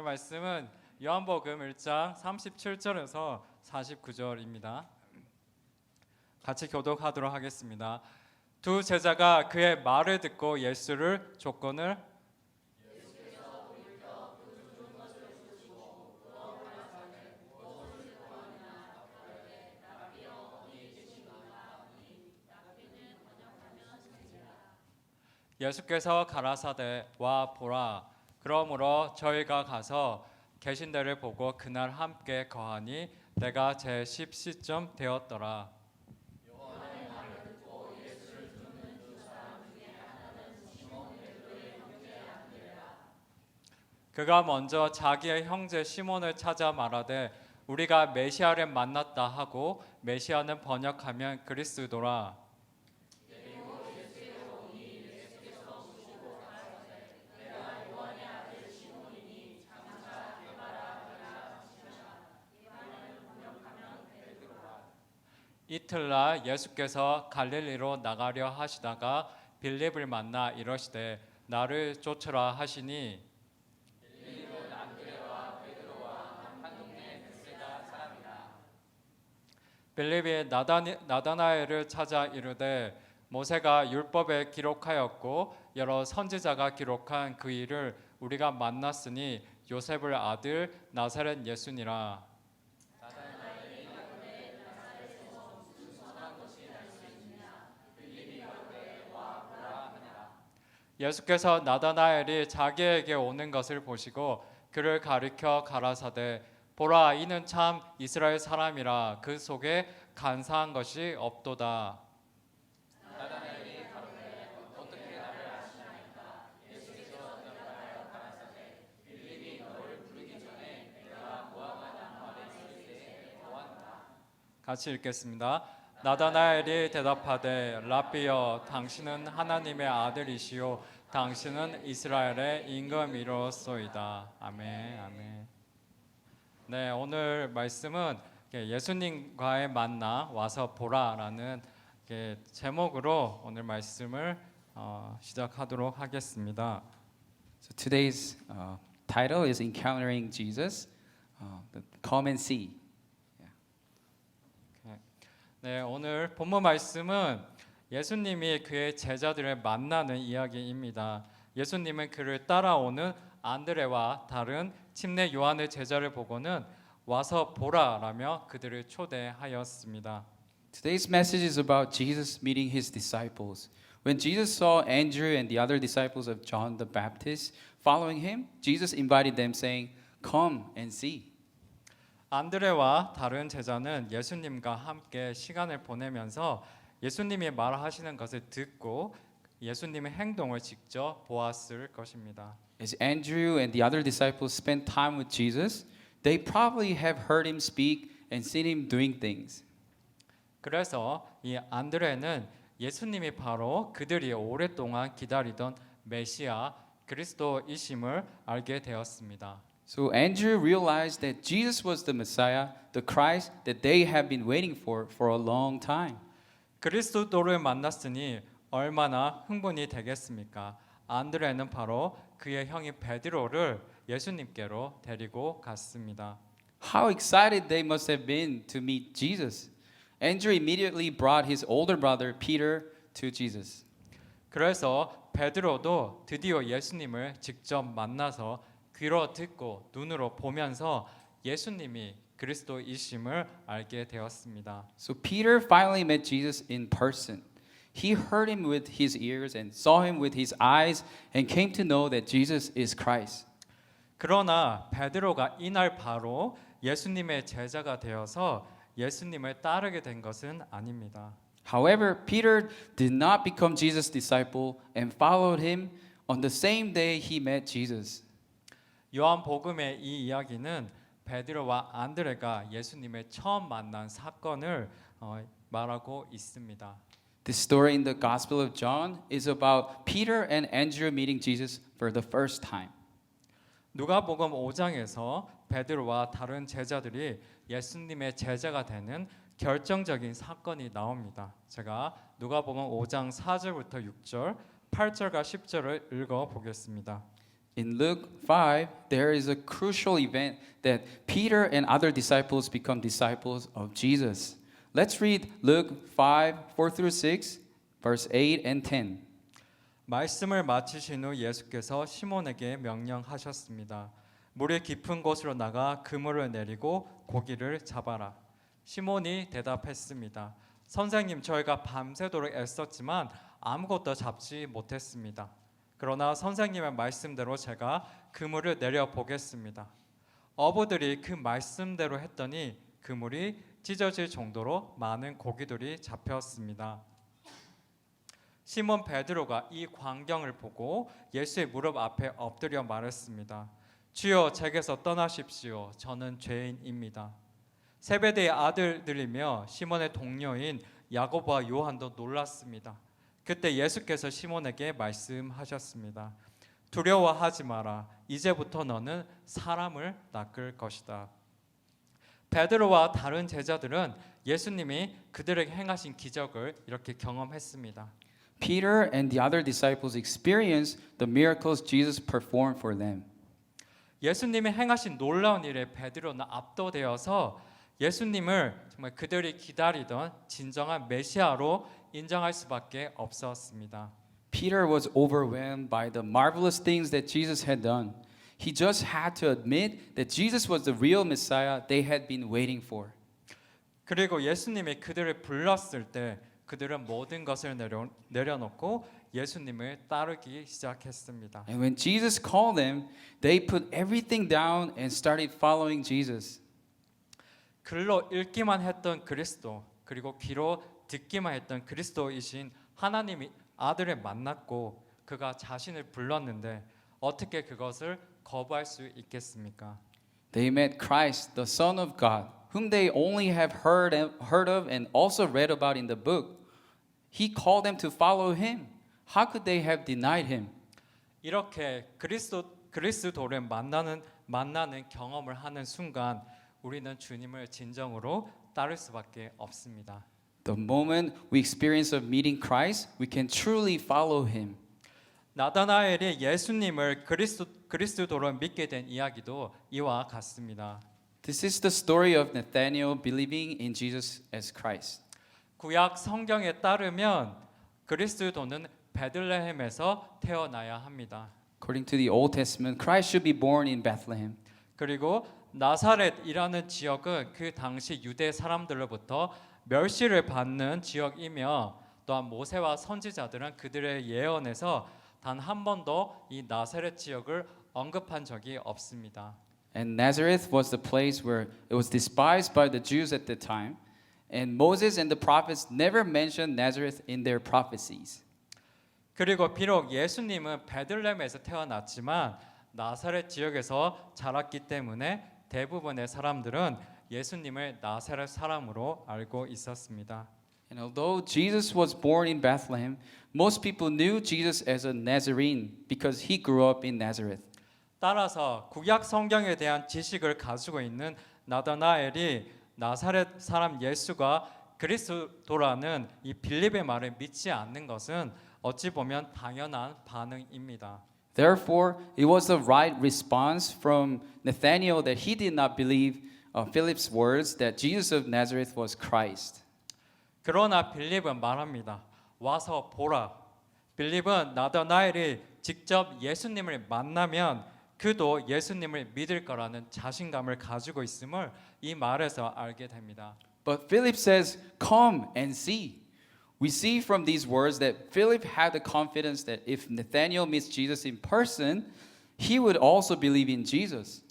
말씀은 요한복음 1장 37절에서 49절입니다. 같이 교독하도록 하겠습니다. 두 제자가 그의 말을 듣고 예수를 조건을 예수께서 가라사대 와 보라 그러므로 저희가 가서 계신 데를 보고 그날 함께 거하니 내가 제 10시쯤 되었더라. 그가 먼저 자기의 형제 시몬을 찾아 말하되 우리가 메시아를 만났다 하고 메시아는 번역하면 그리스도라. 이틀날 예수께서 갈릴리로 나가려 하시다가 빌립을 만나 이러시되 나를 쫓으라 하시니 빌립이 나다나엘을 찾아 이르되 모세가 율법에 기록하였고 여러 선지자가 기록한 그 일을 우리가 만났으니 요셉의 아들 나사렛 예수니라. 예수께서 나다나엘이 자기에게 오는 것을 보시고 그를 가리켜 가라사대 보라 이는 참 이스라엘 사람이라 그 속에 간사한 것이 없도다. 나다나엘이 가로되 어떻게 나를 아시나이까? 예수께서 대답하여 가라사대 빌립이 너를 부르기 전에 내가 무화과 나무 아래 있을 때에 보았다. 같이 읽겠습니다. 나다나엘이 대답하되 라비여 당신은 하나님의 아들이시요 당신은 이스라엘의 임금이로소이다. 아멘. 아멘. 네, 오늘 말씀은 예수님과의 만나 와서 보라라는 제목으로 오늘 말씀을 시작하도록 하겠습니다. So today's title is Encountering Jesus. Come and see. 네, 오늘 본문 말씀은 예수님이 그의 제자들을 만나는 이야기입니다. 예수님은 그를 따라오는 안드레와 다른 침례 요한의 제자를 보고는 와서 보라라며 그들을 초대하였습니다. Today's message is about Jesus meeting his disciples. When Jesus saw Andrew and the other disciples of John the Baptist following him, Jesus invited them saying, "Come and see." 안드레와 다른 제자는 예수님과 함께 시간을 보내면서 예수님이 말하시는 것을 듣고 예수님의 행동을 직접 보았을 것입니다. As Andrew and the other disciples spent time with Jesus, they probably have heard him speak and seen him doing things. 그래서 이 안드레는 예수님이 바로 그들이 오랫동안 기다리던 메시아 그리스도이심을 알게 되었습니다. So Andrew realized that Jesus was the Messiah, the Christ that they have been waiting for a long time. 그리스도를 만났으니 얼마나 흥분이 되겠습니까? 안드레는 바로 그의 형이 베드로를 예수님께로 데리고 갔습니다. How excited they must have been to meet Jesus. Andrew immediately brought his older brother Peter to Jesus. 그래서 베드로도 드디어 예수님을 직접 만나서 귀로 듣고 눈으로 보면서 예수님이 그리스도이심을 알게 되었습니다. So Peter finally met Jesus in person. He heard him with his ears and saw him with his eyes and came to know that Jesus is Christ. 그러나 베드로가 이날 바로 예수님의 제자가 되어서 예수님을 따르게 된 것은 아닙니다. However, Peter did not become Jesus' disciple and followed him on the same day he met Jesus. 요한복음의 이 이야기는 베드로와 안드레가 예수님을 처음 만난 사건을 말하고 있습니다. This story in the Gospel of John is about Peter and Andrew meeting Jesus for the first time. 누가복음 5장에서 베드로와 다른 제자들이 예수님의 제자가 되는 결정적인 사건이 나옵니다. 제가 누가복음 5장 4절부터 6절, 8절과 10절을 읽어 보겠습니다. In Luke 5, there is a crucial event that Peter and other disciples become disciples of Jesus. Let's read Luke 5, 4 through 6, verse 8 and 10. 말씀을 마치신 후 예수께서 시몬에게 명령하셨습니다. 물이 깊은 곳으로 나가 그물을 내리고 고기를 잡아라. 시몬이 대답했습니다. 선생님, 저희가 밤새도록 애썼지만 아무것도 잡지 못했습니다. 그러나 선생님의 말씀대로 제가 그물을 내려 보겠습니다. 어부들이 그 말씀대로 했더니 그물이 찢어질 정도로 많은 고기들이 잡혔습니다. 시몬 베드로가 이 광경을 보고 예수의 무릎 앞에 엎드려 말했습니다. 주여, 제게서 떠나십시오. 저는 죄인입니다. 세베대의 아들들이며 시몬의 동료인 야고보와 요한도 놀랐습니다. 그때 예수께서 시몬에게 말씀하셨습니다. 두려워하지 마라. 이제부터 너는 사람을 낚을 것이다. 베드로와 다른 제자들은 예수님이 그들에게 행하신 기적을 이렇게 경험했습니다. Peter and the other disciples experienced the miracles Jesus performed for them. 예수님이 행하신 놀라운 일에 베드로는 압도되어서 예수님을 정말 그들이 기다리던 진정한 메시아로 인정할 수밖에 없었습니다. Peter was overwhelmed by the marvelous things that Jesus had done. He just had to admit that Jesus was the real Messiah they had been waiting for. 그리고 예수님이 그들을 불렀을 때 그들은 모든 것을 내려놓고 예수님을 따르기 시작했습니다. And when Jesus called them, they put everything down and started following Jesus. 글로 읽기만 했던 그리스도, 그리고 귀로 듣기만 했던 그리스도이신 하나님의 아들을 만났고 그가 자신을 불렀는데 어떻게 그것을 거부할 수 있겠습니까? They met Christ, the Son of God, whom they only have heard of and also read about in the book. He called them to follow him. How could they have denied him? 이렇게 그리스도를 만나는 경험을 하는 순간 우리는 주님을 진정으로 따를 수밖에 없습니다. The moment we experience of meeting Christ, we can truly follow him. 나다나엘이 예수님을 그리스도로 믿게 된 이야기도 이와 같습니다. This is the story of Nathanael believing in Jesus as Christ. 구약 성경에 따르면 그리스도는 베들레헴에서 태어나야 합니다. According to the Old Testament, Christ should be born in Bethlehem. 그리고 나사렛이라는 지역은 그 당시 유대 사람들로부터 멸시를 받는 지역이며 또한 모세와 선지자들은 그들의 예언에서 단 한 번도 이 나사렛 지역을 언급한 적이 없습니다. And Nazareth was the place where it was despised by the Jews at the time. And Moses and the prophets never mentioned Nazareth in their prophecies. 그리고 비록 예수님은 베들레헴에서 태어났지만 나사렛 지역에서 자랐기 때문에 대부분의 사람들은 예수님을 나사렛 사람으로 알고 있었습니다. And although Jesus was born in Bethlehem, most people knew Jesus as a Nazarene because he grew up in Nazareth. 따라서 구약 성경에 대한 지식을 가지고 있는 나다나엘이 나사렛 사람 예수가 그리스도라는 이 빌립의 말을 믿지 않는 것은 어찌 보면 당연한 반응입니다. Therefore, it was the right response from Nathanael that he did not believe Philip's words that Jesus of Nazareth was Christ. 그러나 빌립은 말합니다. 와서 보라. 빌립은 나다나엘이 직접 예수님을 만나면 그도 예수님을 믿을 거라는 자신감을 가지고 있음을 이 말에서 알게 됩니다. But Philip says, "Come and see." We see from these words that Philip had the confidence that if Nathanael meets Jesus in person, he would also believe in Jesus.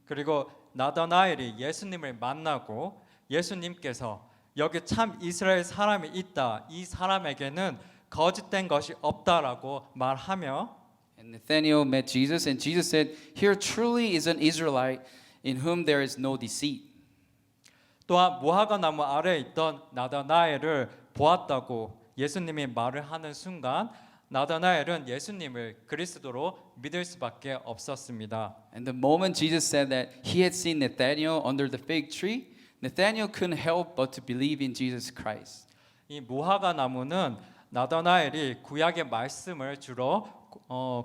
그리고 나다나엘이 예수님을 만나고 예수님께서 여기 참 이스라엘 사람이 있다. 이 사람에게는 거짓된 것이 없다라고 말하며 And Nathanael met Jesus, and Jesus said, "Here truly is an Israelite in whom there is no deceit." 또한 무화과 나무 아래에 있던 나다나엘을 보았다고 예수님이 말을 하는 순간 나다나엘은 예수님을 그리스도로 믿을 수밖에 없었습니다. And the moment Jesus said that he had seen Nathanael under the fig tree, Nathanael couldn't help but to believe in Jesus Christ. 이 무화과 나무는 나다나엘이 구약의 말씀을 주로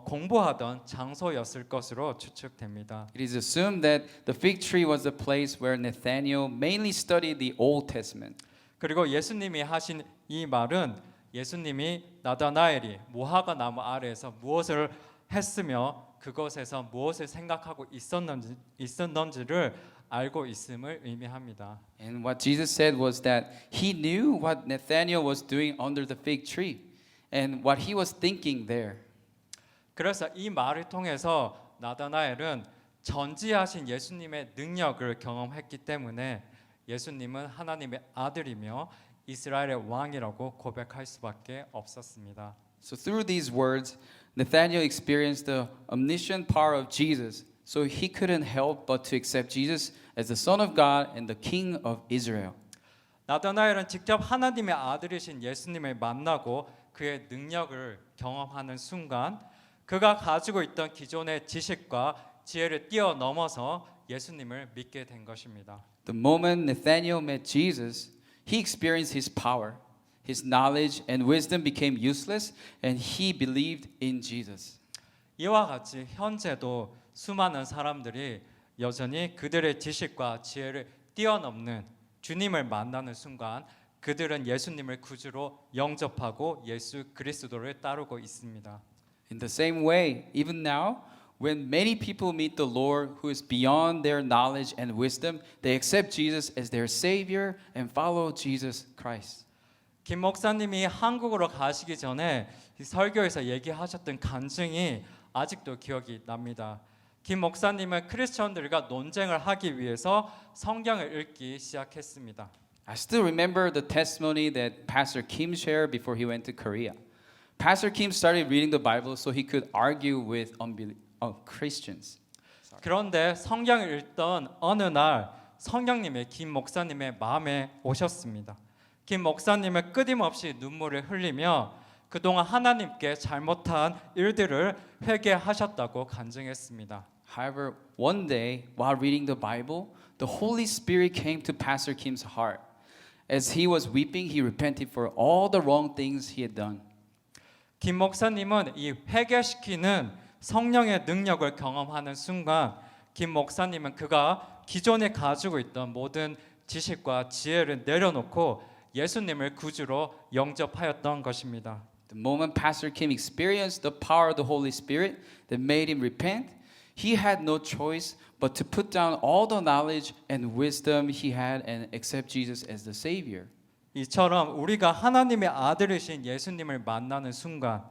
공부하던 장소였을 것으로 추측됩니다. It is assumed that the fig tree was the place where Nathanael mainly studied the Old Testament. 그리고 예수님이 하신 이 말은 예수님이 나다나엘이 무화과 나무 아래에서 무엇을 했으며 그것에서 무엇을 생각하고 있었는지를 알고 있음을 의미합니다. And what Jesus said was that he knew what Nathanael was doing under the fig tree and what he was thinking there. 그래서 이 말을 통해서 나다나엘은 전지하신 예수님의 능력을 경험했기 때문에 예수님은 하나님의 아들이며 이스라엘의 왕이라고 고백할 수밖에 없었습니다. So through these words, Nathanael experienced the omniscient power of Jesus. So he couldn't help but to accept Jesus as the Son of God and the King of Israel. 나다나엘은 직접 하나님의 아들이신 예수님을 만나고 그의 능력을 경험하는 순간 그가 가지고 있던 기존의 지식과 지혜를 뛰어넘어서 예수님을 믿게 된 것입니다. The moment Nathanael met Jesus, he experienced his power. His knowledge and wisdom became useless and he believed in Jesus. 이와 같이 현재도 수많은 사람들이 여전히 그들의 지식과 지혜를 뛰어넘는 주님을 만나는 순간 그들은 예수님을 구주로 영접하고 예수 그리스도를 따르고 있습니다. In the same way, even now, when many people meet the Lord who is beyond their knowledge and wisdom, they accept Jesus as their Savior and follow Jesus Christ. 김 목사님이 한국으로 가시기 전에 이 설교에서 얘기하셨던 간증이 아직도 기억이 납니다. 김 목사님은 크리스천들과 논쟁을 하기 위해서 성경을 읽기 시작했습니다. I still remember the testimony that Pastor Kim shared before he went to Korea. Pastor Kim started reading the Bible so he could argue with Christians. 그런데 성경을 읽던 어느 날 성령님이 김 목사님의 마음에 오셨습니다. 김 목사님은 끊임없이 눈물을 흘리며 그동안 하나님께 잘못한 일들을 회개하셨다고 간증했습니다. However, one day, while reading the Bible, the Holy Spirit came to Pastor Kim's heart. As he was weeping, he repented for all the wrong things he had done. 김 목사님은 이 회개시키는 성령의 능력을 경험하는 순간 김 목사님은 그가 기존에 가지고 있던 모든 지식과 지혜를 내려놓고 예수님을 구주로 영접하였던 것입니다. The moment Pastor Kim experienced the power of the Holy Spirit that made him repent, he had no choice but to put down all the knowledge and wisdom he had and accept Jesus as the Savior. 이처럼 우리가 하나님의 아들이신 예수님을 만나는 순간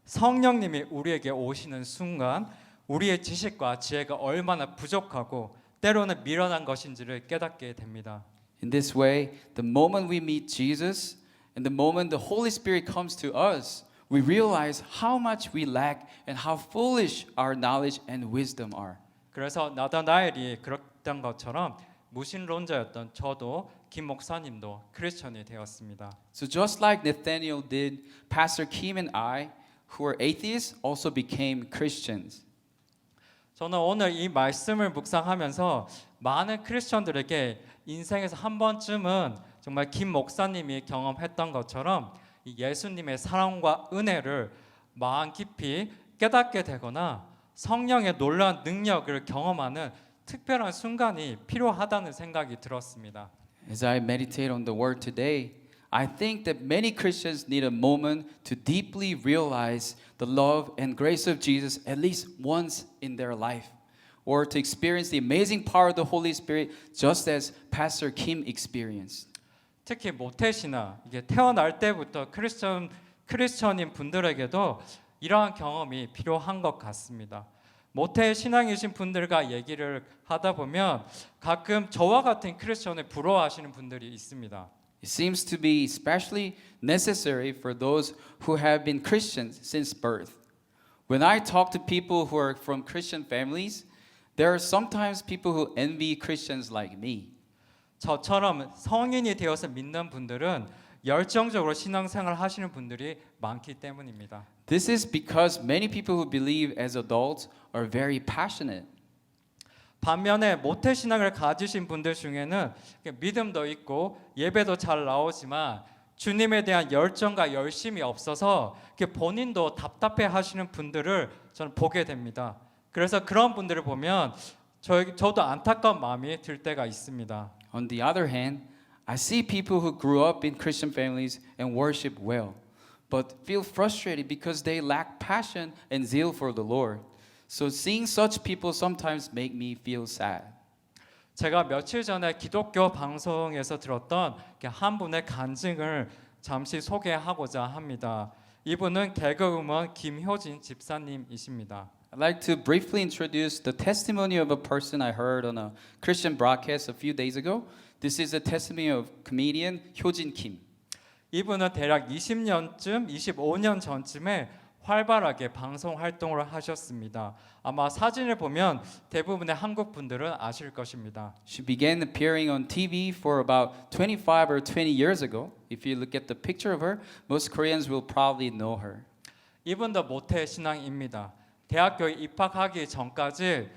성령님이 우리에게 오시는 순간 우리의 지식과 지혜가 얼마나 부족하고 때로는 미련한 것인지를 깨닫게 됩니다. In this way, the moment we meet Jesus and the moment the Holy Spirit comes to us, we realize how much we lack and how foolish our knowledge and wisdom are. 그래서 나다나엘이 그랬던 것처럼 무신론자였던 저도 김 목사님도 크리스천이 되었습니다. So just like Nathanael did, Pastor Kim and I, who are atheists, also became Christians. 저는 오늘 이 말씀을 묵상하면서 많은 크리스천들에게 인생에서 한 번쯤은 정말 김 목사님이 경험했던 것처럼 이 예수님의 사랑과 은혜를 마음 깊이 깨닫게 되거나 성령의 놀라운 능력을 경험하는 특별한 순간이 필요하다는 생각이 들었습니다. As I meditate on the word today, I think that many Christians need a moment to deeply realize the love and grace of Jesus at least once in their life, or to experience the amazing power of the Holy Spirit just as Pastor Kim experienced. 특히 모태신앙, 이게 태어날 때부터 크리스천인 분들에게도 이러한 경험이 필요한 것 같습니다. 모태 신앙이신 분들과 얘기를 하다 보면 가끔 저와 같은 크리스천을 부러워하시는 분들이 있습니다. It seems to be especially necessary for those who have been Christians since birth. When I talk to people who are from Christian families, there are sometimes people who envy Christians like me. 저처럼 성인이 되어서 믿는 분들은 열정적으로 신앙생활 하시는 분들이 많기 때문입니다. This is because many people who believe as adults are very passionate. 반면에 모태 신앙을 가지신 분들 중에는 믿음도 있고 예배도 잘 나오지만 주님에 대한 열정과 열심이 없어서 본인도 답답해 하시는 분들을 저는 보게 됩니다. 그래서 그런 분들을 보면 저도 안타까운 마음이 들 때가 있습니다. On the other hand, I see people who grew up in Christian families and worship well, but feel frustrated because they lack passion and zeal for the Lord. So seeing such people sometimes make me feel sad. 제가 며칠 전에 기독교 방송에서 들었던 한 분의 간증을 잠시 소개하고자 합니다. 이분은 개그우먼 김효진 집사님이십니다. I'd like to briefly introduce the testimony of a person I heard on a Christian broadcast a few days ago. This is the testimony of comedian Hyojin Kim. 이분은 대략 20년쯤, 25년 전쯤에 활발하게 방송 활동을 하셨습니다. 아마 사진을 보면 대부분의 한국 분들은 아실 것입니다. She began appearing on TV for about 25 or 20 years ago. If you look at the picture of her, most Koreans will probably know her. 이분도 모태 신앙입니다. 대학교에 입학하기 전까지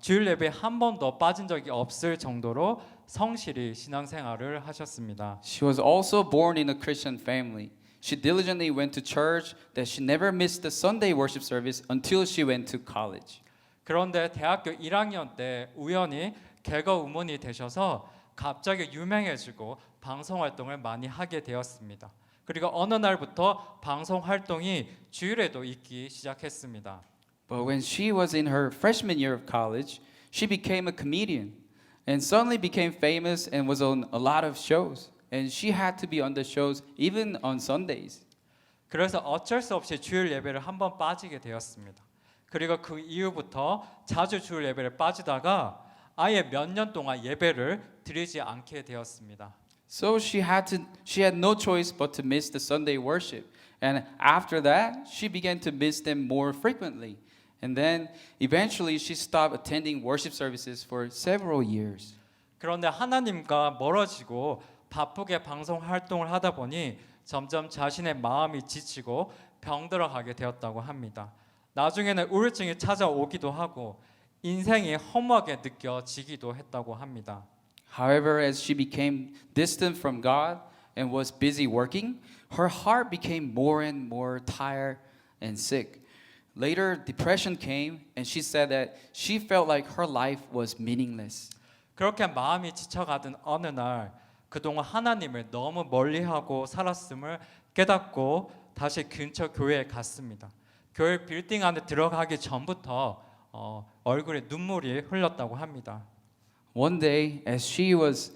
주일 예배 한 번도 빠진 적이 없을 정도로 성실히 신앙생활을 하셨습니다. She was also born in a Christian family. She diligently went to church that she never missed the Sunday worship service until she went to college. 그런데 대학교 1학년 때 우연히 개그우먼이 되셔서 갑자기 유명해지고 방송 활동을 많이 하게 되었습니다. 그리고 어느 날부터 방송 활동이 주일에도 있기 시작했습니다. But when she was in her freshman year of college, she became a comedian and suddenly became famous and was on a lot of shows. And she had to be on the shows even on Sundays. 그래서 어쩔 수 없이 주일 예배를 한번 빠지게 되었습니다. 그리고 그 이후부터 자주 주일 예배를 빠지다가 아예 몇 년 동안 예배를 드리지 않게 되었습니다. So she had no choice but to miss the Sunday worship. And after that, she began to miss them more frequently. And then eventually she stopped attending worship services for several years. 그런데 하나님과 멀어지고 바쁘게 방송 활동을 하다 보니 점점 자신의 마음이 지치고 병들어가게 되었다고 합니다. 나중에는 우울증이 찾아오기도 하고 인생이 허무하게 느껴지기도 했다고 합니다. However, as she became distant from God and was busy working, her heart became more and more tired and sick. Later, depression came, and she said that she felt like her life was meaningless. 그렇게 마음이 지쳐가던 어느 날 그동안 하나님을 너무 멀리하고 살았음을 깨닫고 다시 근처 교회에 갔습니다. 교회 빌딩 안에 들어가기 전부터 얼굴에 눈물이 흘렀다고 합니다. One day, as she was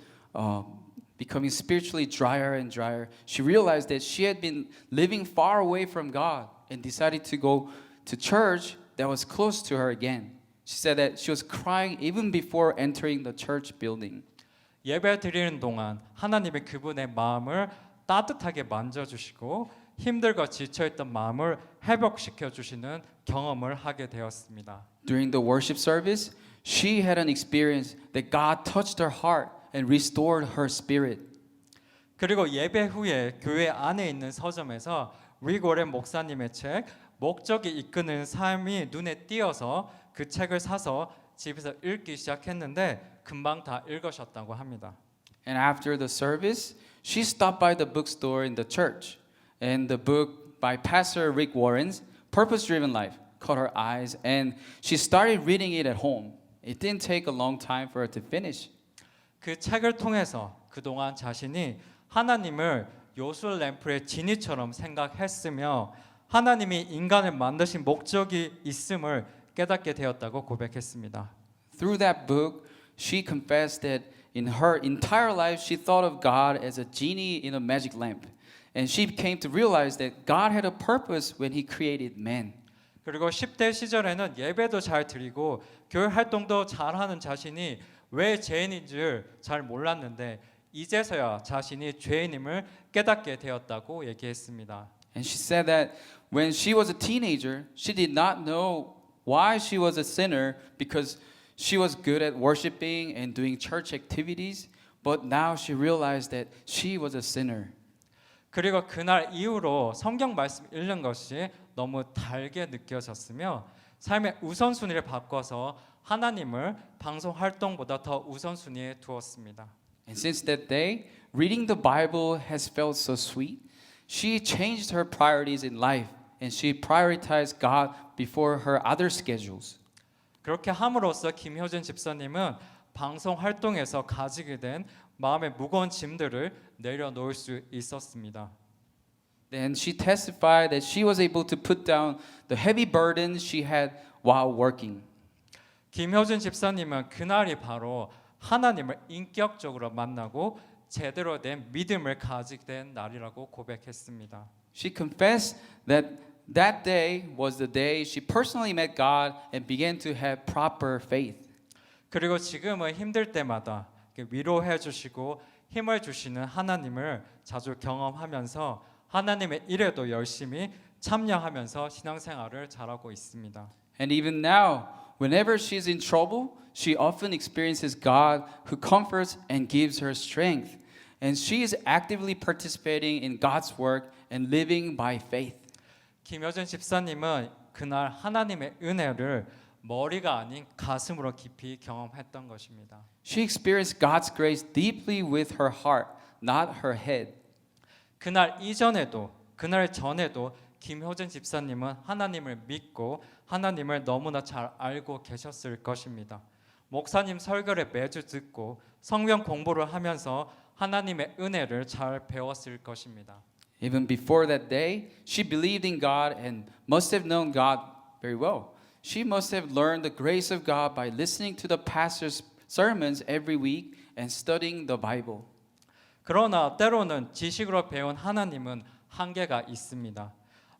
becoming spiritually drier and drier, she realized that she had been living far away from God and decided to go to church that was close to her again. She said that she was crying even before entering the church building. 예배 드리는 동안 하나님이 그분의 마음을 따뜻하게 만져주시고 힘들고 지쳐있던 마음을 회복시켜 주시는 경험을 하게 되었습니다. During the worship service, she had an experience that God touched her heart and restored her spirit. 그리고 예배 후에 교회 안에 있는 서점에서 리고렌 목사님의 책 목적이 이끄는 삶이 눈에 띄어서 그 책을 사서 집에서 읽기 시작했는데 금방 다 읽으셨다고 합니다. And after the service, she stopped by the bookstore in the church, and the book by Pastor Rick Warren's Purpose-Driven Life caught her eyes, and she started reading it at home. It didn't take a long time for her to finish. 그 책을 통해서 그동안 자신이 하나님을 요술 램프의 지니처럼 생각했으며 하나님이 인간을 만드신 목적이 있음을 깨닫게 되었다고 고백했습니다. Through that book, she confessed that in her entire life she thought of God as a genie in a magic lamp. And she came to realize that God had a purpose when he created man. 그리고 10대 시절에는 예배도 잘 드리고 교회 활동도 잘하는 자신이 왜 죄인인 줄 잘 몰랐는데 이제서야 자신이 죄인임을 깨닫게 되었다고 얘기했습니다. And she said that when she was a teenager, she did not know why she was a sinner because she was good at worshiping and doing church activities, but now she realized that she was a sinner. 그리고 그날 이후로 성경 말씀 읽는 것이 너무 달게 느껴졌으며 삶의 우선순위를 바꿔서 하나님을 방송 활동보다 더 우선순위에 두었습니다. And since that day, reading the Bible has felt so sweet. She changed her priorities in life and she prioritized God before her other schedules. 그렇게 함으로써 김효진 집사님은 방송 활동에서 가지게 된 마음의 무거운 짐들을 내려놓을 수 있었습니다. Then she testified that she was able to put down the heavy burdens she had while working. 김효진 집사님은 그날이 바로 하나님을 인격적으로 만나고 제대로 된 믿음을 가지게 된 날이라고 고백했습니다. She confessed that that day was the day she personally met God and began to have proper faith. 그리고 지금은 힘들 때마다 위로해 주시고 힘을 주시는 하나님을 자주 경험하면서 하나님의 일에도 열심히 참여하면서 신앙생활을 잘하고 있습니다. And even now, whenever she's in trouble, she often experiences God who comforts and gives her strength. And she is actively participating in God's work and living by faith. 김효진 집사님은 그날 하나님의 은혜를 머리가 아닌 가슴으로 깊이 경험했던 것입니다. She experienced God's grace deeply with her heart, not her head. 그날 이전에도 그날 전에도 김효진 집사님은 하나님을 믿고 하나님을 너무나 잘 알고 계셨을 것입니다. 목사님 설교를 매주 듣고 성경 공부를 하면서 하나님의 은혜를 잘 배웠을 것입니다. Even before that day, she believed in God and must have known God very well. She must have learned the grace of God by listening to the pastor's sermons every week and studying the Bible. 그러나 때로는 지식으로 배운 하나님은 한계가 있습니다.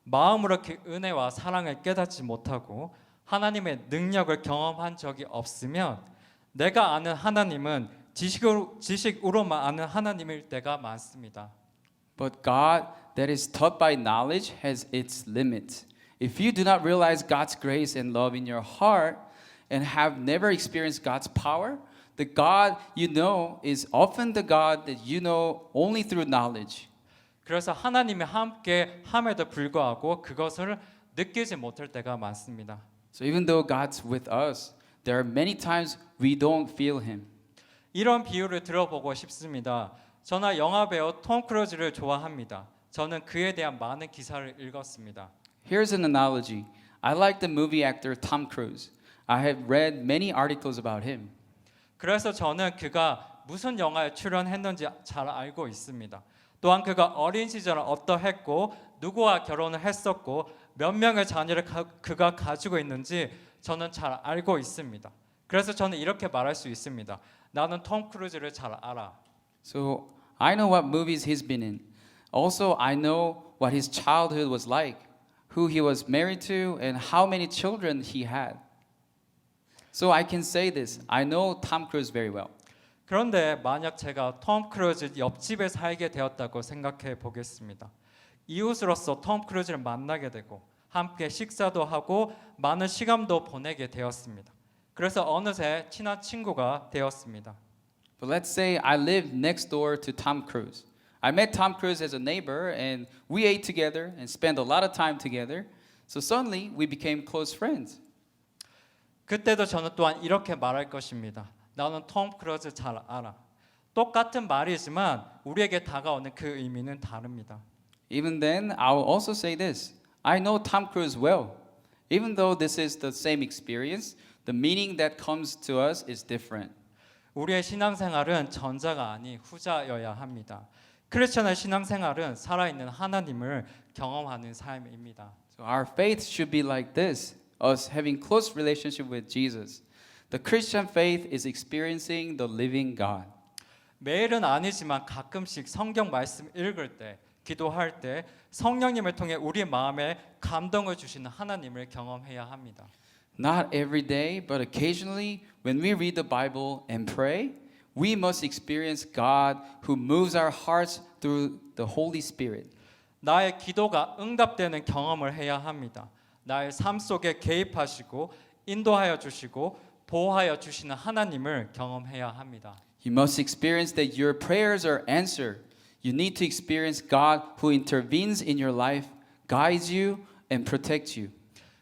마음으로 그 은혜와 사랑을 깨닫지 못하고 하나님의 능력을 경험한 적이 없으면 내가 아는 하나님은 지식으로만 아는 하나님일 때가 많습니다. But God that is taught by knowledge has its limits. If you do not realize God's grace and love in your heart and have never experienced God's power, the God you know is often the God that you know only through knowledge. 그래서 하나님이 함께 함에도 불구하고 그것을 느끼지 못할 때가 많습니다. So even though God's with us, there are many times we don't feel Him. 이런 비유를 들어보고 싶습니다. 저나 영화 배우 톰 크루즈를 좋아합니다. 저는 그에 대한 많은 기사를 읽었습니다. Here's an analogy. I like the movie actor Tom Cruise. I have read many articles about him. 그래서 저는 그가 무슨 영화에 출연했는지 잘 알고 있습니다. 또한 그가 어린 시절은 어떠했고 누구와 결혼을 했었고 몇 명의 자녀를 그가 가지고 있는지 저는 잘 알고 있습니다. 그래서 저는 이렇게 말할 수 있습니다. 나는 톰 크루즈를 잘 알아. So I know what movies he's been in. Also, I know what his childhood was like, who he was married to, and how many children he had. So I can say this. I know Tom Cruise very well. 그런데 만약 제가 톰 크루즈 옆집에 살게 되었다고 생각해 보겠습니다. 이웃으로서 톰 크루즈를 만나게 되고 함께 식사도 하고 많은 시간도 보내게 되었습니다. 그래서 어느새 친한 친구가 되었습니다. But let's say I live next door to Tom Cruise. I met Tom Cruise as a neighbor and we ate together and spent a lot of time together. So suddenly we became close friends. 그때도 저는 또한 이렇게 말할 것입니다. 나는 톰 크루즈 잘 알아. 똑같은 말이지만 우리에게 다가오는 그 의미는 다릅니다. Even then, I will also say this. I know Tom Cruise well. Even though this is the same experience, the meaning that comes to us is different. 우리의 신앙생활은 전자가 아닌 후자여야 합니다. 크리스천의 신앙생활은 살아있는 하나님을 경험하는 삶입니다. So our faith should be like this, us having close relationship with Jesus. The Christian faith is experiencing the living God. 매일은 아니지만 가끔씩 성경 말씀 읽을 때, 기도할 때 성령님을 통해 우리 마음에 감동을 주시는 하나님을 경험해야 합니다. Not every day, but occasionally when we read the Bible and pray, we must experience God who moves our hearts through the Holy Spirit. 나의 기도가 응답되는 경험을 해야 합니다. 나의 삶 속에 개입하시고 인도하여 주시고 보호하여 주시는 하나님을 경험해야 합니다. You must experience that your prayers are answered. You need to experience God who intervenes in your life, guides you, and protects you.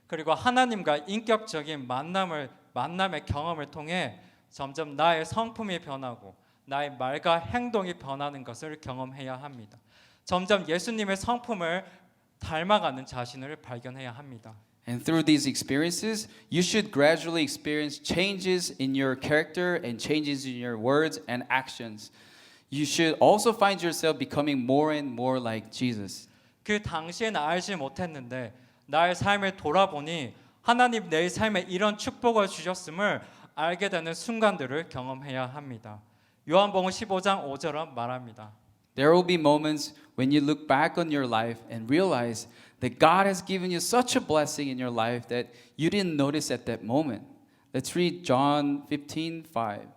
그리고 하나님과 인격적인 만남의 경험을 통해 점점 나의 성품이 변하고 나의 말과 행동이 변하는 것을 경험해야 합니다. 점점 예수님의 성품을 닮아가는 자신을 발견해야 합니다. And through these experiences, you should gradually experience changes in your character and changes in your words and actions. You should also find yourself becoming more and more like Jesus. 그 당시에는 알지 못했는데 나의 삶을 돌아보니 하나님 내 삶에 이런 축복을 주셨음을 알게 되는 순간들을 경험해야 합니다. 요한복음 15장 5절은 말합니다. There will be moments when you look back on your life and realize that God has given you such a blessing in your life that you didn't notice at that moment. Let's read John 15:5.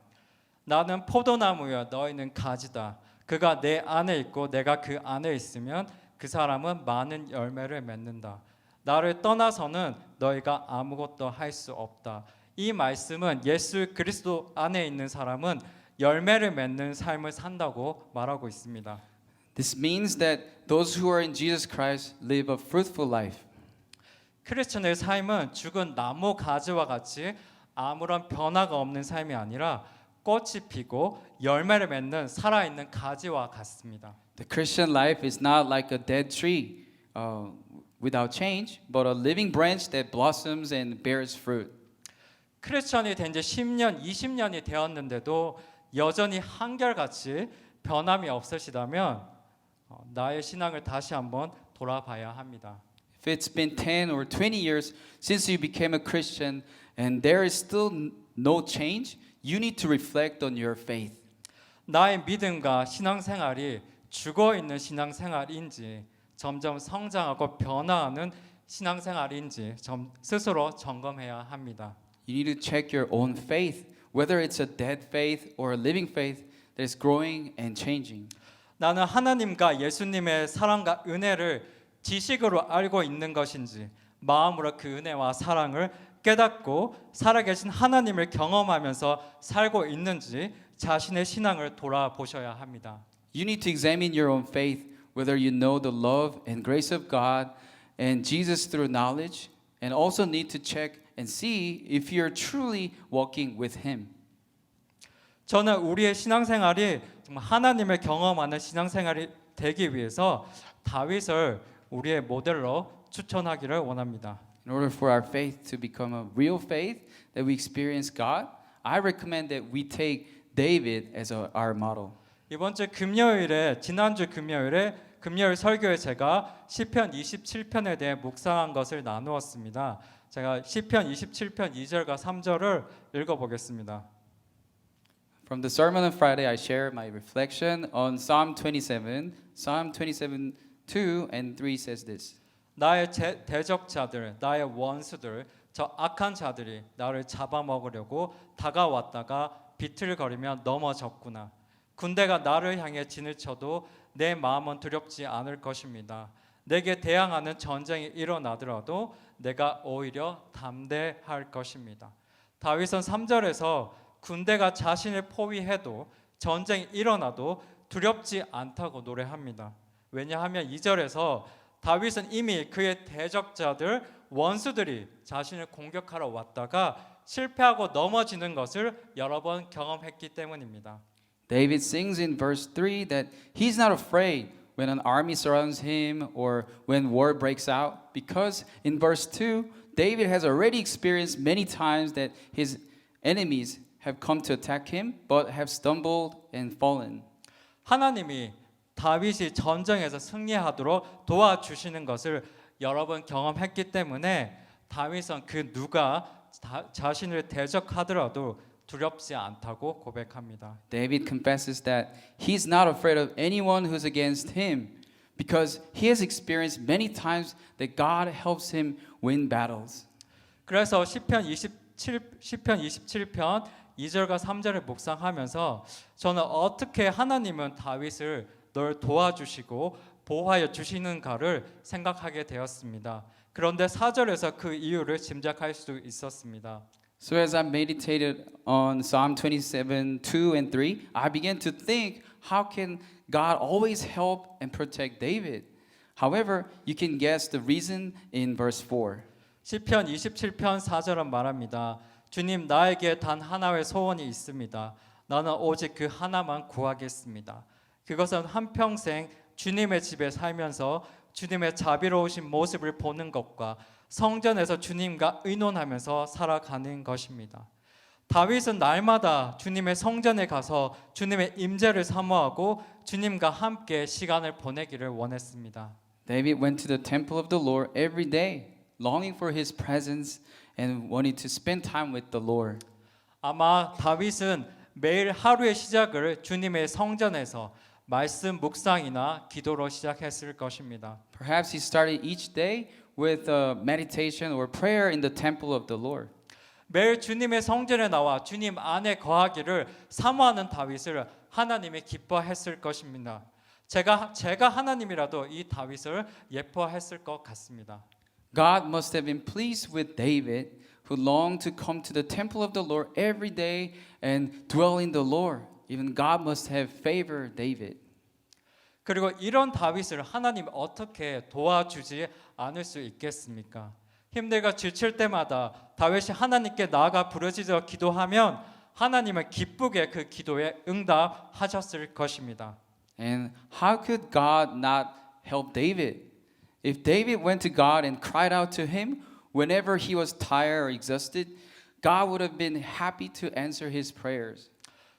나는 포도나무여 너희는 가지다. 그가 내 안에 있고 내가 그 안에 있으면 그 사람은 많은 열매를 맺는다. 나를 떠나서는 너희가 아무것도 할 수 없다. 이 말씀은 예수 그리스도 안에 있는 사람은 열매를 맺는 삶을 산다고 말하고 있습니다. This means that those who are in Jesus Christ live a fruitful life. 크리스천의 삶은 죽은 나무 가지와 같이 아무런 변화가 없는 삶이 아니라 꽃이 피고 열매를 맺는 살아있는 가지와 같습니다. The Christian life is not like a dead tree without change, but a living branch that blossoms and bears fruit. 크리스천이 된 지 10년, 20년이 되었는데도 여전히 한결같이 변함이 없으시다면 나의 신앙을 다시 한번 돌아봐야 합니다. If it's been 10 or 20 years since you became a Christian and there is still no change, you need to reflect on your faith. 나의 믿음과 신앙생활이 죽어 있는 신앙생활인지 점점 성장하고 변화하는 신앙생활인지 스스로 점검해야 합니다. You need to check your own faith, whether it's a dead faith or a living faith that is growing and changing. 나는 하나님과 예수님의 사랑과 은혜를 지식으로 알고 있는 것인지 마음으로 그 은혜와 사랑을 깨닫고 살아계신 하나님을 경험하면서 살고 있는지 자신의 신앙을 돌아보셔야 합니다. You need to examine your own faith, whether you know the love and grace of God and Jesus through knowledge, and also need to check and see if you're truly walking with Him. 저는 우리의 신앙생활이 정말 하나님을 경험하는 신앙생활이 되기 위해서 다윗을 우리의 모델로 추천하기를 원합니다. In order for our faith to become a real faith that we experience God, I recommend that we take David as our model. 이번 주 금요일에 지난주 금요일 설교에 제가 시편 27편에 대해 묵상한 것을 나누었습니다. 제가 시편 27편 2절과 3절을 읽어 보겠습니다. From the sermon on Friday, I share my reflection on Psalm 27. Psalm 27, 2 and 3 says this. 나의 대적자들, 나의 원수들, 저 악한 자들이 나를 잡아먹으려고 다가왔다가 비틀거리며 넘어졌구나. 군대가 나를 향해 진을 쳐도 내 마음은 두렵지 않을 것입니다. 내게 대항하는 전쟁이 일어나더라도 내가 오히려 담대할 것입니다. 다윗은 3절에서 군대가 자신을 포위해도 전쟁이 일어나도 두렵지 않다고 노래합니다. 왜냐하면 2절에서 다윗은 이미 그의 대적자들 원수들이 자신을 공격하러 왔다가 실패하고 넘어지는 것을 여러 번 경험했기 때문입니다. David sings in verse 3 that he's not afraid when an army surrounds him or when war breaks out, because in verse 2, David has already experienced many times that his enemies have come to attack him but have stumbled and fallen. 하나님이 다윗이 전쟁에서 승리하도록 도와주시는 것을 여러 번 경험했기 때문에 다윗은 그 누가 자신을 대적하더라도 두렵지 않다고 고백합니다. David confesses that he's not afraid of anyone who's against him because he has experienced many times that God helps him win battles. 그래서 시편 27편 2절과 3절을 묵상하면서 저는 어떻게 하나님은 다윗을 널 도와주시고 보호하여 주시는가를 생각하게 되었습니다. 그런데 4절에서 그 이유를 짐작할 수 있었습니다. So as I meditated on Psalm 27, 2 and 3, I began to think, how can God always help and protect David? However, you can guess the reason in verse 4. 시편 27편 4절은 말합니다. 주님 나에게 단 하나의 소원이 있습니다. 나는 오직 그 하나만 구하겠습니다. 그것은 한평생 주님의 집에 살면서 주님의 자비로우신 모습을 보는 것과 성전에서 주님과 의논하면서 살아가는 것입니다. 다윗은 날마다 주님의 성전에 가서 주님의 임재를 사모하고 주님과 함께 시간을 보내기를 원했습니다. David went to the temple of the Lord every day, longing for his presence and wanting to spend time with the Lord. 아마 다윗은 매일 하루의 시작을 주님의 성전에서 말씀 묵상이나 기도로 시작했을 것입니다. Perhaps he started each day with meditation or prayer in the temple of the Lord. 매일 주님의 성전에 나와 주님 안에 거하기를 사모하는 다윗을 하나님이 기뻐했을 것입니다. 제가 하나님이라도 이 다윗을 예뻐했을 것 같습니다. God must have been pleased with David, who longed to come to the temple of the Lord every day and dwell in the Lord. Even God must have favored David. 그리고 이런 다윗을 하나님 어떻게 도와주지 않을 수 있겠습니까? 힘들고 지칠 때마다 다윗이 하나님께 나아가 부르짖어 기도하면 하나님은 기쁘게 그 기도에 응답하셨을 것입니다. And how could God not help David? If David went to God and cried out to him whenever he was tired or exhausted, God would have been happy to answer his prayers.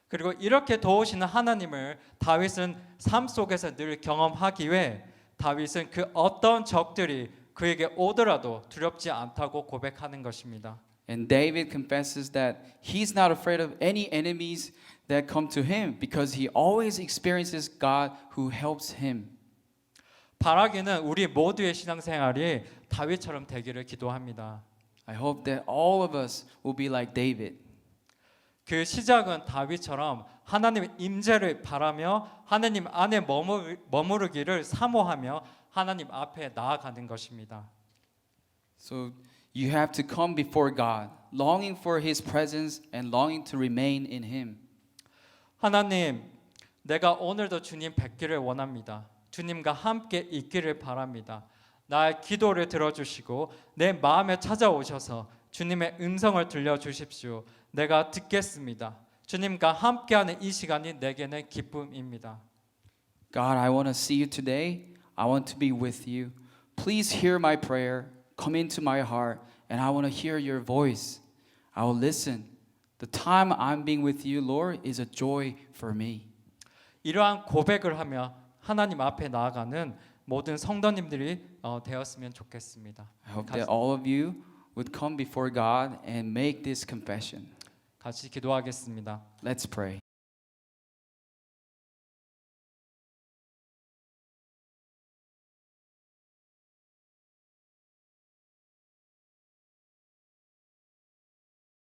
그리고 이렇게 도우시는 하나님을 다윗은 삶 속에서 늘 경험하기에 다윗은 그 어떤 적들이 그에게 오더라도 두렵지 않다고 고백하는 것입니다. And David confesses that he's not afraid of any enemies that come to him because he always experiences God who helps him. 바라기는 우리 모두의 신앙생활이 다윗처럼 되기를 기도합니다. I hope that all of us will be like David. 그 시작은 다윗처럼 하나님의 임재를 바라며 하나님 안에 머무르기를 사모하며 하나님 앞에 나아가는 것입니다. So you have to come before God, longing for His presence and longing to remain in Him. 하나님, 내가 오늘도 주님 뵙기를 원합니다. 주님과 함께 있기를 바랍니다. 나의 기도를 들어주시고 내 마음에 찾아오셔서 주님의 음성을 들려주십시오. 내가 듣겠습니다. 주님과 함께하는 이 시간이 내게는 기쁨입니다. God, I want to see you today. I want to be with you. Please hear my prayer. Come into my heart, and I want to hear your voice. I will listen. The time I'm being with you, Lord, is a joy for me. 이러한 고백을 하며 하나님 앞에 나아가는 모든 성도님들이 되었으면 좋겠습니다. I hope that all of you would come before God and make this confession. 같이 기도하겠습니다. Let's pray.